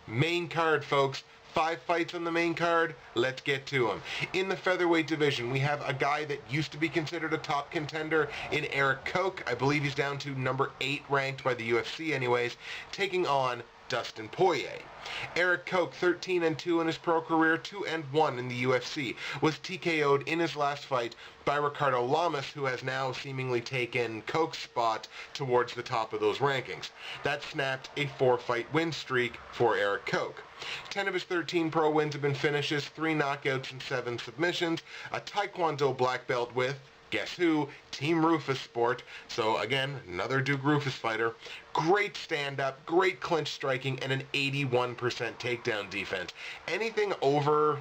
Main card, folks. 5 fights on the main card. Let's get to them. In the featherweight division, we have a guy that used to be considered a top contender in Erik Koch. I believe he's down to number 8 ranked by the UFC anyways, taking on Dustin Poirier. Erik Koch, 13-2 in his pro career, 2-1 in the UFC, was TKO'd in his last fight by Ricardo Lamas, who has now seemingly taken Koch's spot towards the top of those rankings. That snapped a 4-fight win streak for Erik Koch. 10 of his 13 pro wins have been finishes, 3 knockouts and 7 submissions, a Taekwondo black belt with, guess who? Team Rufus sport. So again, another Duke Rufus fighter. Great stand-up, great clinch striking, and an 81% takedown defense. Anything over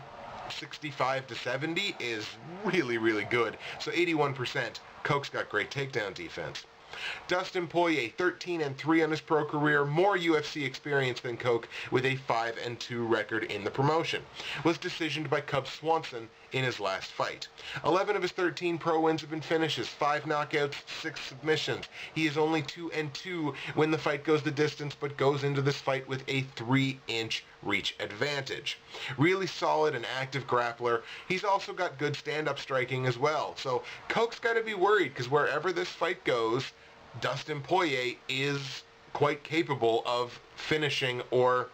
65 to 70 is really, really good. So 81%, Koch's got great takedown defense. Dustin Poirier, 13-3 on his pro career, more UFC experience than Koch, with a 5-2 record in the promotion. Was decisioned by Cub Swanson in his last fight. 11 of his 13 pro wins have been finishes, 5 knockouts, 6 submissions. He is only 2-2 when the fight goes the distance, but goes into this fight with a 3-inch reach advantage. Really solid and active grappler. He's also got good stand-up striking as well. So Koch's got to be worried, because wherever this fight goes, Dustin Poirier is quite capable of finishing or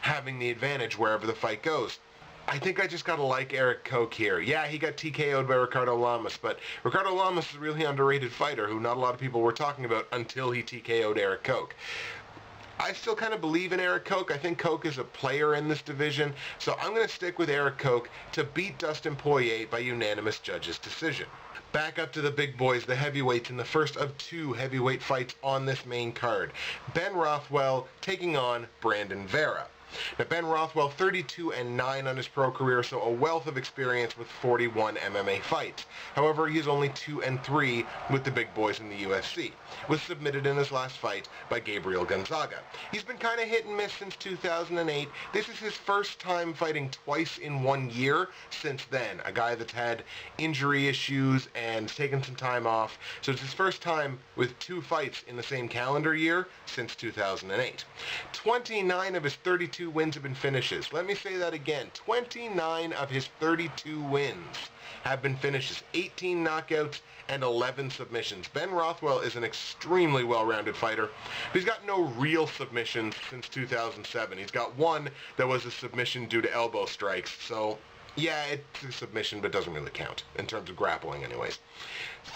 having the advantage wherever the fight goes. I think I just gotta like Erik Koch here. Yeah, he got TKO'd by Ricardo Lamas, but Ricardo Lamas is a really underrated fighter who not a lot of people were talking about until he TKO'd Erik Koch. I still kind of believe in Erik Koch. I think Koch is a player in this division, so I'm going to stick with Erik Koch to beat Dustin Poirier by unanimous judges' decision. Back up to the big boys, the heavyweights, in the first of 2 heavyweight fights on this main card. Ben Rothwell taking on Brandon Vera. Now, Ben Rothwell, 32-9 on his pro career, so a wealth of experience with 41 MMA fights. However, he is only 2-3 with the big boys in the UFC. Was submitted in his last fight by Gabriel Gonzaga. He's been kind of hit and miss since 2008. This is his first time fighting twice in 1 year since then. A guy that's had injury issues and taken some time off. So it's his first time with 2 fights in the same calendar year since 2008. 29 of his 32 wins have been finishes. Let me say that again. 29 of his 32 wins have been finishes. 18 knockouts and 11 submissions. Ben Rothwell is an extremely well-rounded fighter. He's got no real submissions since 2007. He's got one that was a submission due to elbow strikes. So yeah, it's a submission, but doesn't really count in terms of grappling anyways.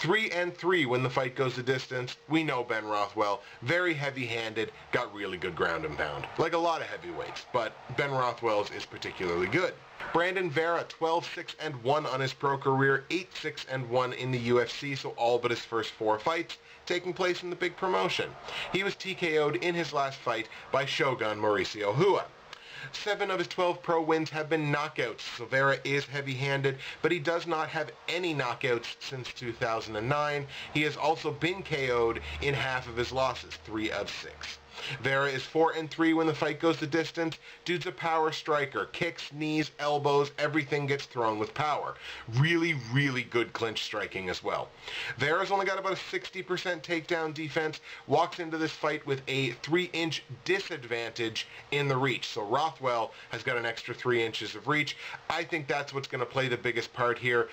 3-3 when the fight goes the distance. We know Ben Rothwell, very heavy-handed, got really good ground and pound. Like a lot of heavyweights, but Ben Rothwell's is particularly good. Brandon Vera, 12-6-1 on his pro career, 8-6-1 in the UFC, so all but his first 4 fights taking place in the big promotion. He was TKO'd in his last fight by Shogun Mauricio Hua. 7 of his 12 pro wins have been knockouts, so Vera is heavy-handed, but he does not have any knockouts since 2009. He has also been KO'd in half of his losses, 3 of 6. Vera is 4-3 when the fight goes the distance. Dude's a power striker. Kicks, knees, elbows, everything gets thrown with power. Really, really good clinch striking as well. Vera's only got about a 60% takedown defense. Walks into this fight with a 3-inch disadvantage in the reach. So Rothwell has got an extra 3 inches of reach. I think that's what's going to play the biggest part here.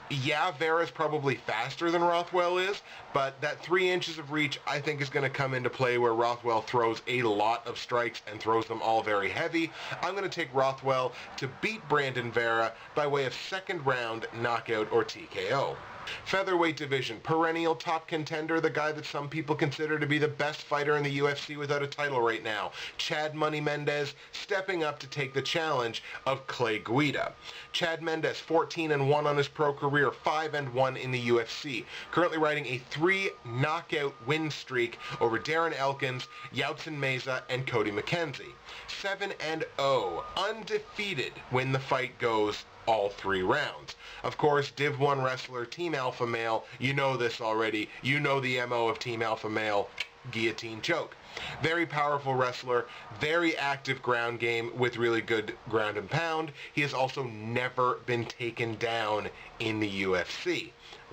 Yeah, Vera's probably faster than Rothwell is, but that 3 inches of reach I think is going to come into play where Rothwell throws a lot of strikes and throws them all very heavy. I'm going to take Rothwell to beat Brandon Vera by way of second round knockout or TKO. Featherweight division, perennial top contender, the guy that some people consider to be the best fighter in the UFC without a title right now. Chad Money Mendes stepping up to take the challenge of Clay Guida. Chad Mendes, 14-1 on his pro career, 5-1 in the UFC. Currently riding a 3-knockout win streak over Darren Elkins, Yautsin Meza, and Cody McKenzie. 7-0, undefeated when the fight goes all 3 rounds. Of course, Div 1 wrestler, Team Alpha Male, you know this already. You know the MO of Team Alpha Male, guillotine choke. Very powerful wrestler, very active ground game with really good ground and pound. He has also never been taken down in the UFC.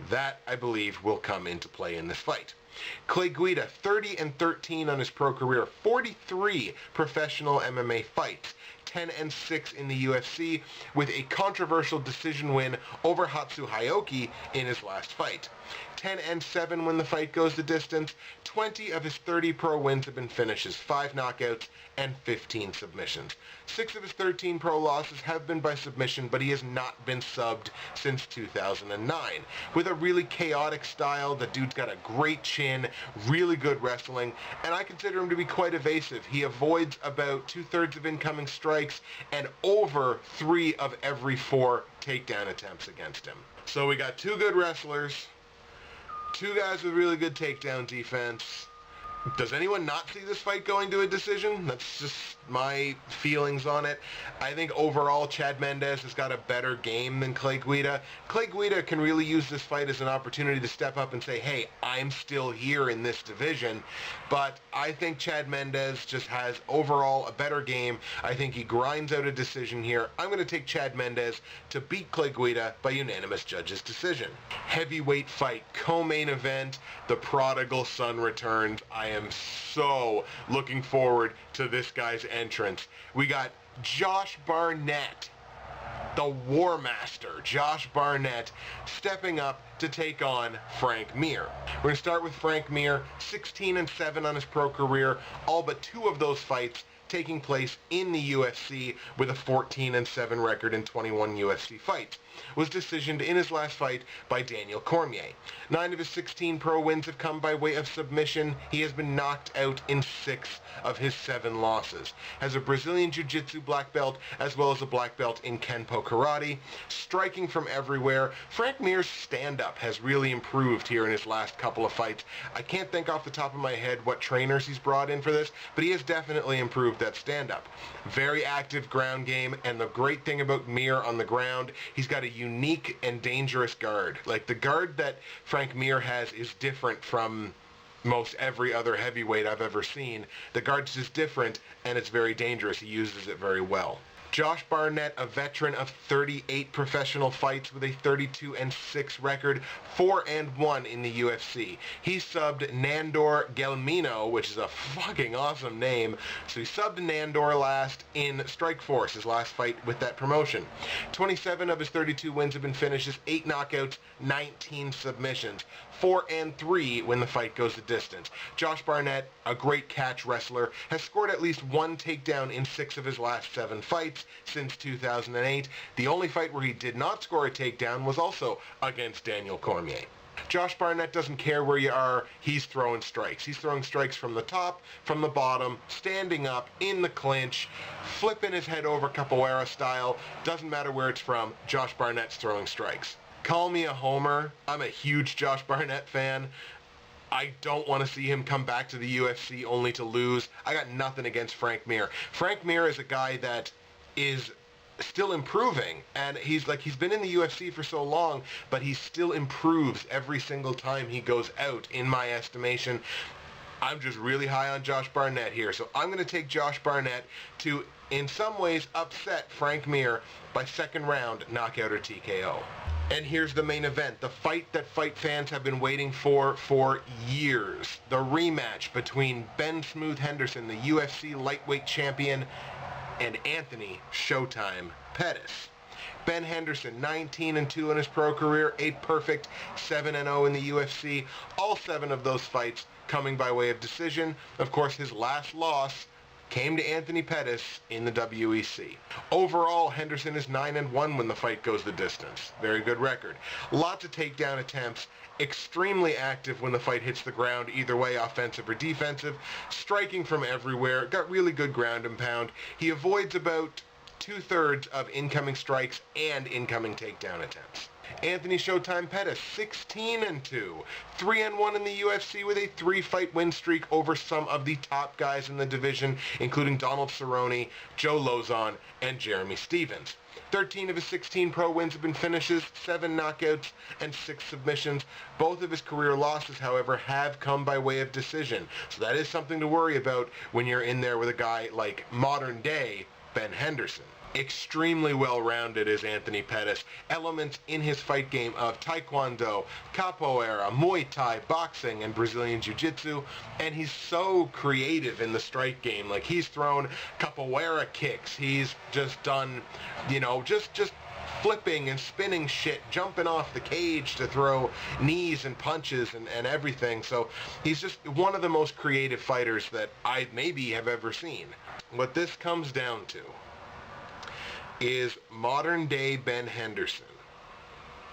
That, I believe, will come into play in this fight. Clay Guida, 30-13 on his pro career, 43 professional MMA fights, 10-6 in the UFC, with a controversial decision win over Hatsu Hayoki in his last fight. 10-7 when the fight goes the distance. 20 of his 30 pro wins have been finishes, 5 knockouts and 15 submissions. 6 of his 13 pro losses have been by submission, but he has not been subbed since 2009. With a really chaotic style, the dude's got a great chin, really good wrestling, and I consider him to be quite evasive. He avoids about 2/3 of incoming strikes and over 3 of every 4 takedown attempts against him. So we got 2 good wrestlers, 2 guys with really good takedown defense. Does anyone not see this fight going to a decision? That's just my feelings on it. I think overall Chad Mendes has got a better game than Clay Guida. Clay Guida can really use this fight as an opportunity to step up and say, hey, I'm still here in this division. But I think Chad Mendes just has overall a better game. I think he grinds out a decision here. I'm going to take Chad Mendes to beat Clay Guida by unanimous judges' decision. Heavyweight fight, co-main event, the prodigal son returns. I am so looking forward to this guy's entrance. We got Josh Barnett, the Warmaster, Josh Barnett, stepping up to take on Frank Mir. We're going to start with Frank Mir, 16-7 on his pro career, all but 2 of those fights taking place in the UFC with a 14-7 record in 21 UFC fights. Was decisioned in his last fight by Daniel Cormier. 9 of his 16 pro wins have come by way of submission. He has been knocked out in 6 of his 7 losses. Has a Brazilian Jiu-Jitsu black belt as well as a black belt in Kenpo Karate. Striking from everywhere. Frank Mir's stand-up has really improved here in his last couple of fights. I can't think off the top of my head what trainers he's brought in for this, but he has definitely improved that stand-up. Very active ground game, and the great thing about Mir on the ground, he's got a unique and dangerous guard. Like, the guard that Frank Mir has is different from most every other heavyweight I've ever seen. The guard's just different, and it's very dangerous. He uses it very well. Josh Barnett, a veteran of 38 professional fights with a 32-6 record, 4-1 in the UFC. He subbed Nandor Gelmino, which is a fucking awesome name. So he subbed Nandor last in Strikeforce, his last fight with that promotion. 27 of his 32 wins have been finishes, 8 knockouts, 19 submissions. 4-3 when the fight goes the distance. Josh Barnett, a great catch wrestler, has scored at least 1 takedown in 6 of his last 7 fights since 2008. The only fight where he did not score a takedown was also against Daniel Cormier. Josh Barnett doesn't care where you are, he's throwing strikes. He's throwing strikes from the top, from the bottom, standing up, in the clinch, flipping his head over capoeira style. Doesn't matter where it's from, Josh Barnett's throwing strikes. Call me a homer. I'm a huge Josh Barnett fan. I don't want to see him come back to the UFC only to lose. I got nothing against Frank Mir. Frank Mir is a guy that is still improving, and he's been in the UFC for so long, but he still improves every single time he goes out, in my estimation. I'm just really high on Josh Barnett here, so I'm going to take Josh Barnett to, in some ways, upset Frank Mir by second round knockout or TKO. And here's the main event, the fight that fight fans have been waiting for years. The rematch between Benson Henderson, the UFC Lightweight Champion, and Anthony Showtime Pettis. Ben Henderson, 19-2 in his pro career, a perfect 7-0 in the UFC. All 7 of those fights coming by way of decision. Of course, his last loss came to Anthony Pettis in the WEC. Overall, Henderson is 9-1 when the fight goes the distance. Very good record. Lots of takedown attempts. Extremely active when the fight hits the ground, either way, offensive or defensive. Striking from everywhere. Got really good ground and pound. He avoids about 2/3 of incoming strikes and incoming takedown attempts. Anthony Showtime Pettis, 16-2, 3-1 in the UFC with a 3-fight win streak over some of the top guys in the division, including Donald Cerrone, Joe Lozon, and Jeremy Stevens. 13 of his 16 pro wins have been finishes, 7 knockouts, and 6 submissions. Both of his career losses, however, have come by way of decision. So that is something to worry about when you're in there with a guy like modern day Ben Henderson. Extremely well-rounded is Anthony Pettis. Elements in his fight game of Taekwondo, Capoeira, Muay Thai, boxing, and Brazilian Jiu-Jitsu, and he's so creative in the strike game. Like, he's thrown Capoeira kicks. He's just done, just flipping and spinning shit, jumping off the cage to throw knees and punches and everything. So he's just one of the most creative fighters that I maybe have ever seen. What this comes down to is modern-day Ben Henderson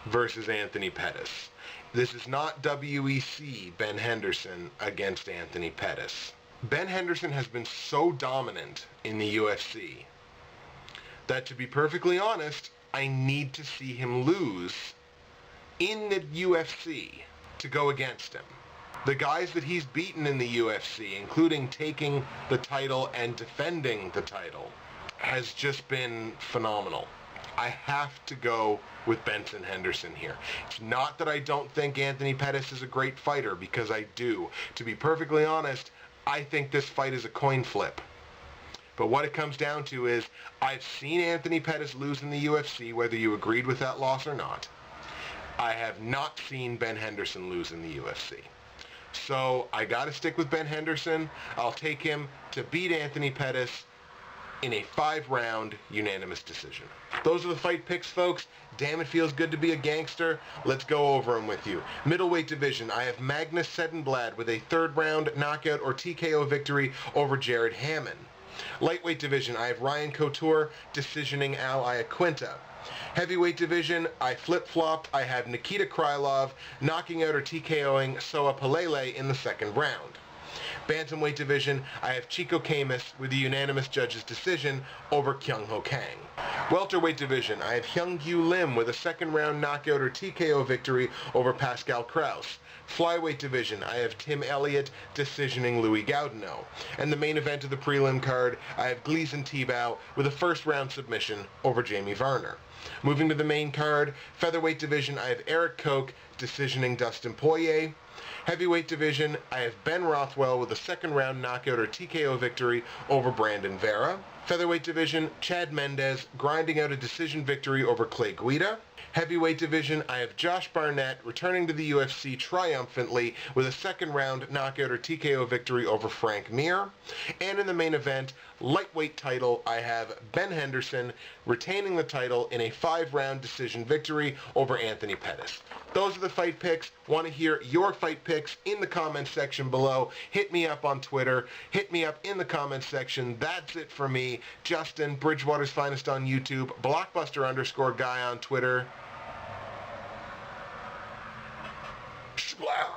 versus Anthony Pettis. This is not WEC Ben Henderson against Anthony Pettis. Ben Henderson has been so dominant in the UFC that, to be perfectly honest, I need to see him lose in the UFC to go against him. The guys that he's beaten in the UFC, including taking the title and defending the title, has just been phenomenal. I have to go with Benson Henderson here. It's not that I don't think Anthony Pettis is a great fighter, because I do. To be perfectly honest, I think this fight is a coin flip. But what it comes down to is, I've seen Anthony Pettis lose in the UFC, whether you agreed with that loss or not. I have not seen Ben Henderson lose in the UFC. So I gotta stick with Ben Henderson. I'll take him to beat Anthony Pettis in a 5-round unanimous decision. Those are the fight picks, folks. Damn, it feels good to be a gangster. Let's go over them with you. Middleweight division, I have Magnus Sedenblad with a 3rd-round knockout or TKO victory over Jared Hammond. Lightweight division, I have Ryan Couture decisioning Al Iaquinta. Heavyweight division, I flip-flopped. I have Nikita Krylov knocking out or TKOing Soa Palele in the 2nd round. Bantamweight division, I have Chico Camus with a unanimous judge's decision over Kyung-Ho Kang. Welterweight division, I have Hyung-Gyu Lim with a 2nd-round knockout or TKO victory over Pascal Kraus. Flyweight division, I have Tim Elliott decisioning Louis Gaudinot. And the main event of the prelim card, I have Gleason Tebow with a 1st-round submission over Jamie Varner. Moving to the main card, featherweight division, I have Erik Koch decisioning Dustin Poirier. Heavyweight division, I have Ben Rothwell with a 2nd-round knockout or TKO victory over Brandon Vera. Featherweight division, Chad Mendes grinding out a decision victory over Clay Guida. Heavyweight division, I have Josh Barnett returning to the UFC triumphantly with a 2nd-round knockout or TKO victory over Frank Mir. And in the main event, lightweight title, I have Ben Henderson retaining the title in a 5-round decision victory over Anthony Pettis. Those are the fight picks. Want to hear your fight picks in the comments section below. Hit me up on Twitter. Hit me up in the comments section. That's it for me. Justin, Bridgewater's Finest on YouTube, Blockbuster_guy on Twitter. Blah.